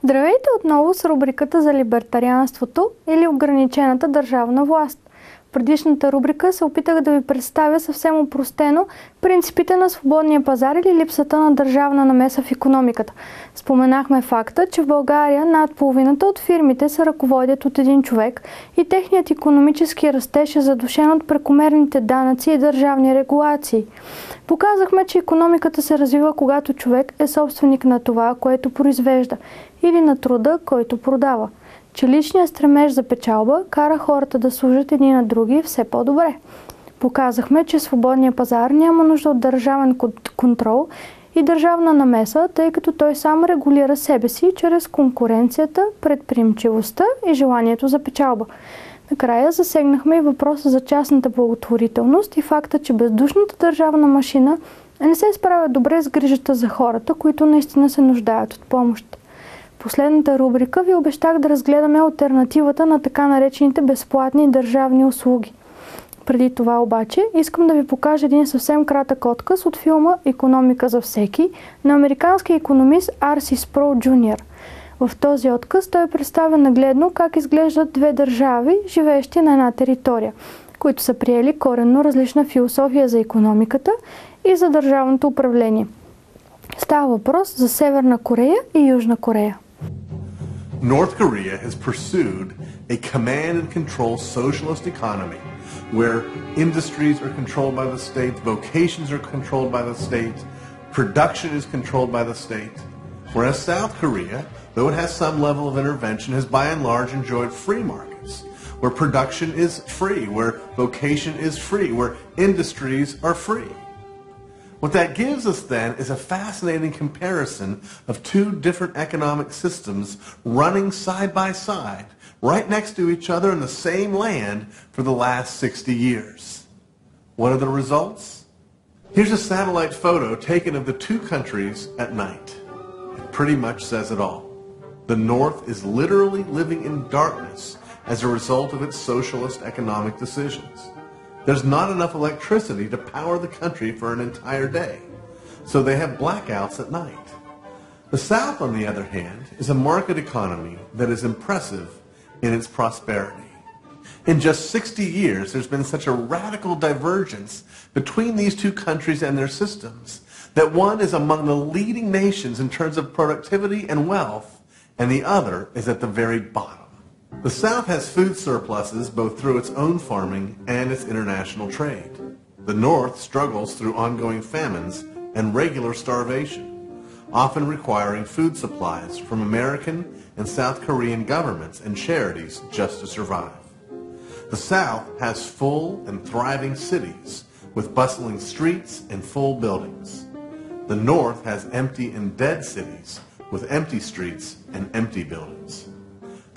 Здравейте отново с рубриката за либертарианството или ограничената държавна власт. В предишната рубрика се опитах да ви представя съвсем опростено принципите на свободния пазар или липсата на държавна намеса в икономиката. Споменахме факта, че в България над половината от фирмите се ръководят от един човек и техният икономически растеж е задушен от прекомерните данъци и държавни регулации. Показахме, че икономиката се развива, когато човек е собственик на това, което произвежда, или на труда, който продава. Че личният стремеж за печалба кара хората да служат едни на други все по-добре. Показахме, че свободният пазар няма нужда от държавен контрол и държавна намеса, тъй като той сам регулира себе си чрез конкуренцията, предприемчивостта и желанието за печалба. Накрая засегнахме и въпроса за частната благотворителност и факта, че бездушната държавна машина не се справя добре с грижата за хората, които наистина се нуждаят от помощ. В последната рубрика ви обещах да разгледаме алтернативата на така наречените безплатни държавни услуги. Преди това обаче искам да ви покажа един съвсем кратък откъс от филма "Икономика за всеки" на американския икономист Арси Спроул Джуниор. В този откъс той представя нагледно как изглеждат две държави, живеещи на една територия, които са приели коренно различна философия за икономиката и за държавното управление. Става въпрос за Северна Корея и Южна Корея. North Korea has pursued a command and control socialist economy where industries are controlled by the state, vocations are controlled by the state, production is controlled by the state. Whereas South Korea, though it has some level of intervention, has by and large enjoyed free markets, where production is free, where vocation is free, where industries are free. What that gives us then is a fascinating comparison of two different economic systems running side by side, right next to each other in the same land for the last 60 years. What are the results? Here's a satellite photo taken of the two countries at night. It pretty much says it all. The North is literally living in darkness as a result of its socialist economic decisions. There's not enough electricity to power the country for an entire day, so they have blackouts at night. The South, on the other hand, is a market economy that is impressive in its prosperity. In just 60 years, there's been such a radical divergence between these two countries and their systems that one is among the leading nations in terms of productivity and wealth, and the other is at the very bottom. The South has food surpluses both through its own farming and its international trade. The North struggles through ongoing famines and regular starvation, often requiring food supplies from American and South Korean governments and charities just to survive. The South has full and thriving cities with bustling streets and full buildings. The North has empty and dead cities with empty streets and empty buildings.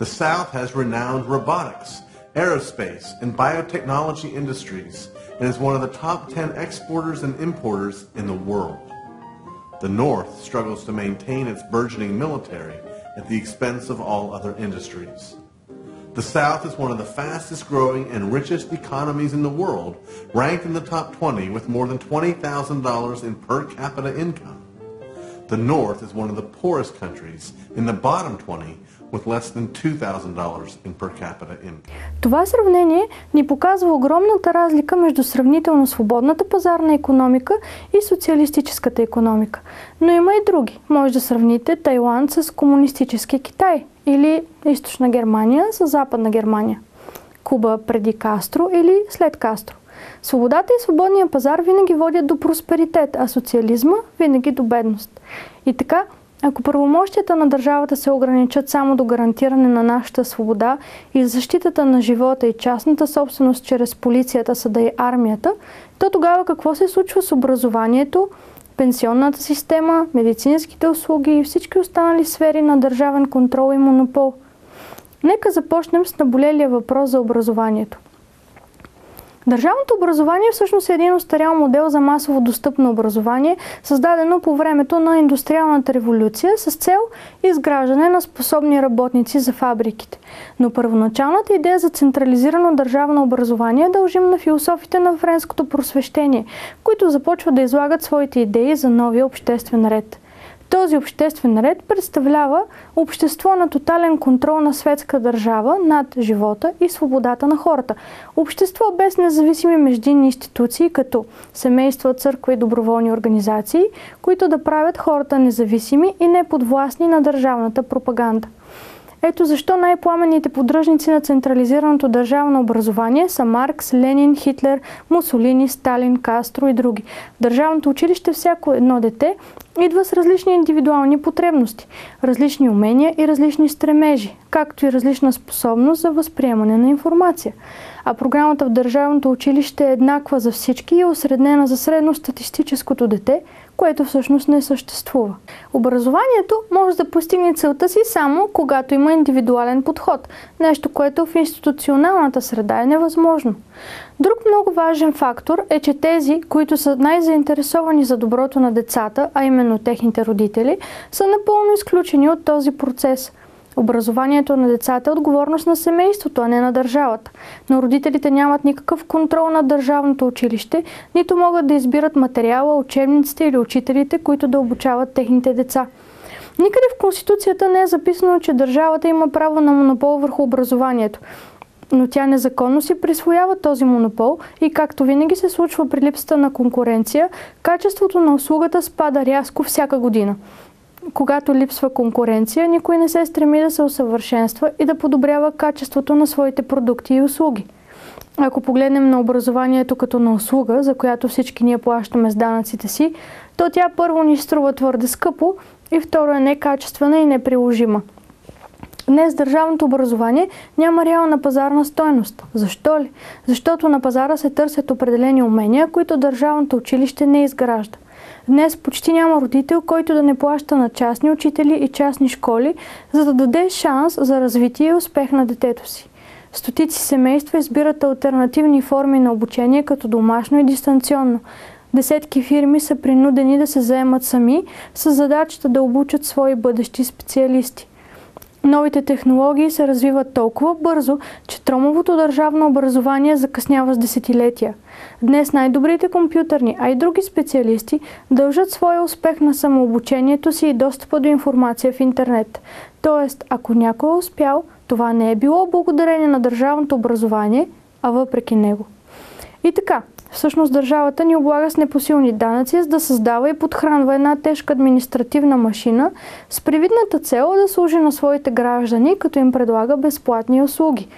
The South has renowned robotics, aerospace, and biotechnology industries and is one of the top 10 exporters and importers in the world. The North struggles to maintain its burgeoning military at the expense of all other industries. The South is one of the fastest growing and richest economies in the world, ranked in the top 20 with more than $20,000 in per capita income. The North is one of the poorest countries in the bottom 20 with less than $2,000 in per capita income. Това сравнение ни показва огромната разлика между сравнително свободната пазарна икономика и социалистическата икономика. Но има и други. Може да сравните Тайланд с комунистически Китай или Източна Германия с Западна Германия. Куба преди Кастро или след Кастро. Свободата и свободния пазар винаги водят до просперитет, а социализма винаги до бедност. И така, ако правомощията на държавата се ограничат само до гарантиране на нашата свобода и защитата на живота и частната собственост чрез полицията, съда и армията, то тогава какво се случва с образованието, пенсионната система, медицинските услуги и всички останали сфери на държавен контрол и монопол? Нека започнем с наболелия въпрос за образованието. Държавното образование всъщност е един остарял модел за масово достъпно образование, създадено по времето на индустриалната революция с цел изграждане на способни работници за фабриките. Но първоначалната идея за централизирано държавно образование дължим на философите на френското просвещение, които започват да излагат своите идеи за новия обществен ред. Този обществен ред представлява общество на тотален контрол на светска държава над живота и свободата на хората. Общество без независими междинни институции, като семейства, църква и доброволни организации, които да правят хората независими и неподвластни на държавната пропаганда. Ето защо най-пламенните поддръжници на централизираното държавно образование са Маркс, Ленин, Хитлер, Мусолини, Сталин, Кастро и други. В държавното училище всяко едно дете идва с различни индивидуални потребности, различни умения и различни стремежи, както и различна способност за възприемане на информация. А програмата в държавното училище е еднаква за всички и е осреднена за средностатистическото дете, което всъщност не съществува. Образованието може да постигне целта си само когато има индивидуален подход, нещо, което в институционалната среда е невъзможно. Друг много важен фактор е, че тези, които са най-заинтересовани за доброто на децата, а именно техните родители, са напълно изключени от този процес. Образованието на децата е отговорност на семейството, а не на държавата. Но родителите нямат никакъв контрол над държавното училище, нито могат да избират материала, учебниците или учителите, които да обучават техните деца. Никъде в Конституцията не е записано, че държавата има право на монопол върху образованието. Но тя незаконно си присвоява този монопол и, както винаги се случва при липсата на конкуренция, качеството на услугата спада рязко всяка година. Когато липсва конкуренция, никой не се стреми да се усъвършенства и да подобрява качеството на своите продукти и услуги. Ако погледнем на образованието като на услуга, за която всички ние плащаме с данъците си, то тя първо ни струва твърде скъпо и второ е некачествена и неприложима. Днес държавното образование няма реална пазарна стойност. Защо ли? Защото на пазара се търсят определени умения, които държавното училище не изгражда. Днес почти няма родител, който да не плаща на частни учители и частни школи, за да даде шанс за развитие и успех на детето си. Стотици семейства избират алтернативни форми на обучение, като домашно и дистанционно. Десетки фирми са принудени да се заемат сами с задачата да обучат свои бъдещи специалисти. Новите технологии се развиват толкова бързо, че тромавото държавно образование закъснява с десетилетия. Днес най-добрите компютърни, а и други специалисти дължат своя успех на самообучението си и достъпа до информация в интернет. Тоест, ако някой е успял, това не е било благодарение на държавното образование, а въпреки него. И така, всъщност държавата ни облага с непосилни данъци, за да създава и подхранва една тежка административна машина с привидната цел да служи на своите граждани, като им предлага безплатни услуги.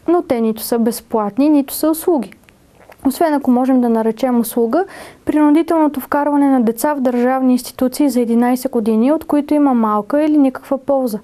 Но те нито са безплатни, нито са услуги. Освен ако можем да наречем услуга, принудителното вкарване на деца в държавни институции за 11 години, от които има малка или никаква полза.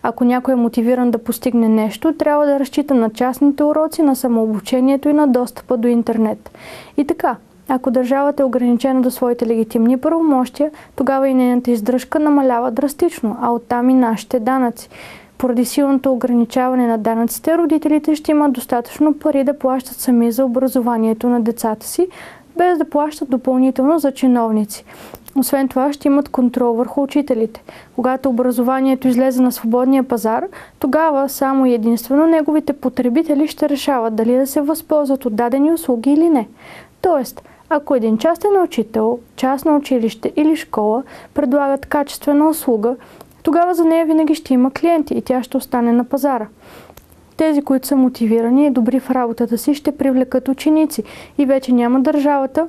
Ако някой е мотивиран да постигне нещо, трябва да разчита на частните уроци, на самообучението и на достъпа до интернет. И така, ако държавата е ограничена до своите легитимни правомощия, тогава и нейната издръжка намалява драстично, а оттам и нашите данъци. Поради силното ограничаване на данъците, родителите ще имат достатъчно пари да плащат сами за образованието на децата си, без да плащат допълнително за чиновници. Освен това, ще имат контрол върху учителите. Когато образованието излезе на свободния пазар, тогава само и единствено неговите потребители ще решават дали да се възползват от дадени услуги или не. Тоест, ако един частен учител, частно училище или школа предлагат качествена услуга, тогава за нея винаги ще има клиенти и тя ще остане на пазара. Тези, които са мотивирани и добри в работата си, ще привлекат ученици и вече няма държавата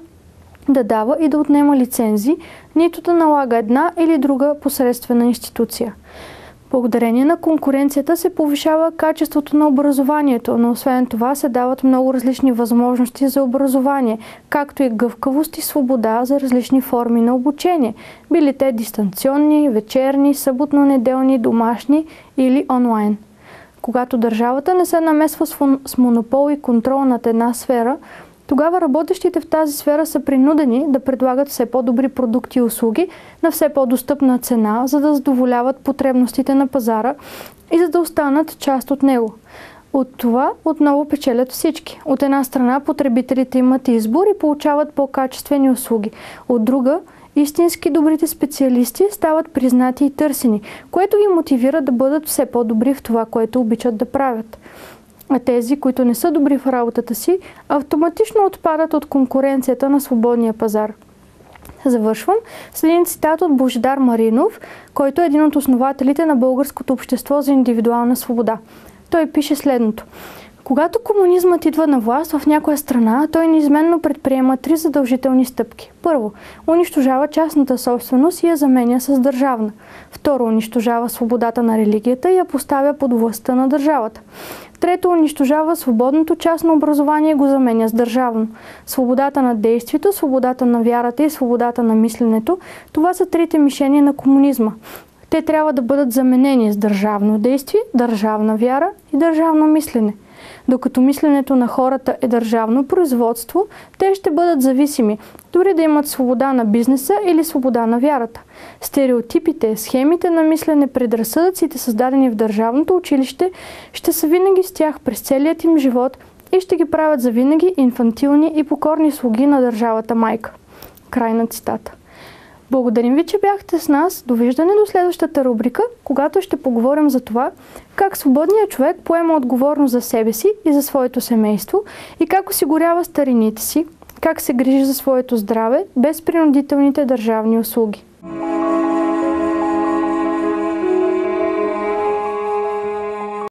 да дава и да отнема лицензи, нито да налага една или друга посредствена институция. Благодарение на конкуренцията се повишава качеството на образованието, но освен това се дават много различни възможности за образование, както и гъвкавост и свобода за различни форми на обучение, били те дистанционни, вечерни, съботно-неделни, домашни или онлайн. Когато държавата не се намесва с монопол и контрол над една сфера, тогава работещите в тази сфера са принудени да предлагат все по-добри продукти и услуги на все по-достъпна цена, за да задоволяват потребностите на пазара и за да останат част от него. От това отново печелят всички. От една страна потребителите имат избор и получават по-качествени услуги. От друга, истински добрите специалисти стават признати и търсени, което ги мотивира да бъдат все по-добри в това, което обичат да правят. А тези, които не са добри в работата си, автоматично отпадат от конкуренцията на свободния пазар. Завършвам с един цитат от Божидар Маринов, който е един от основателите на Българското общество за индивидуална свобода. Той пише следното. Когато комунизмът идва на власт в някоя страна, той неизменно предприема 3 задължителни стъпки. Първо, унищожава частната собственост и я заменя с държавна. Второ, унищожава свободата на религията и я поставя под властта на държавата. Трето, унищожава свободното частно образование и го заменя с държавно. Свободата на действието, свободата на вярата и свободата на мисленето – това са 3 мишени на комунизма. Те трябва да бъдат заменени с държавно действие, държавна вяра и държавно мислене. Докато мисленето на хората е държавно производство, те ще бъдат зависими, дори да имат свобода на бизнеса или свобода на вярата. Стереотипите, схемите на мислене, предразсъдъците, създадени в държавното училище, ще са винаги с тях през целият им живот и ще ги правят завинаги инфантилни и покорни слуги на държавата майка. Край на цитата. Благодарим ви, че бяхте с нас. Довиждане до следващата рубрика, когато ще поговорим за това как свободният човек поема отговорност за себе си и за своето семейство и как осигурява старините си, как се грижи за своето здраве без принудителните държавни услуги.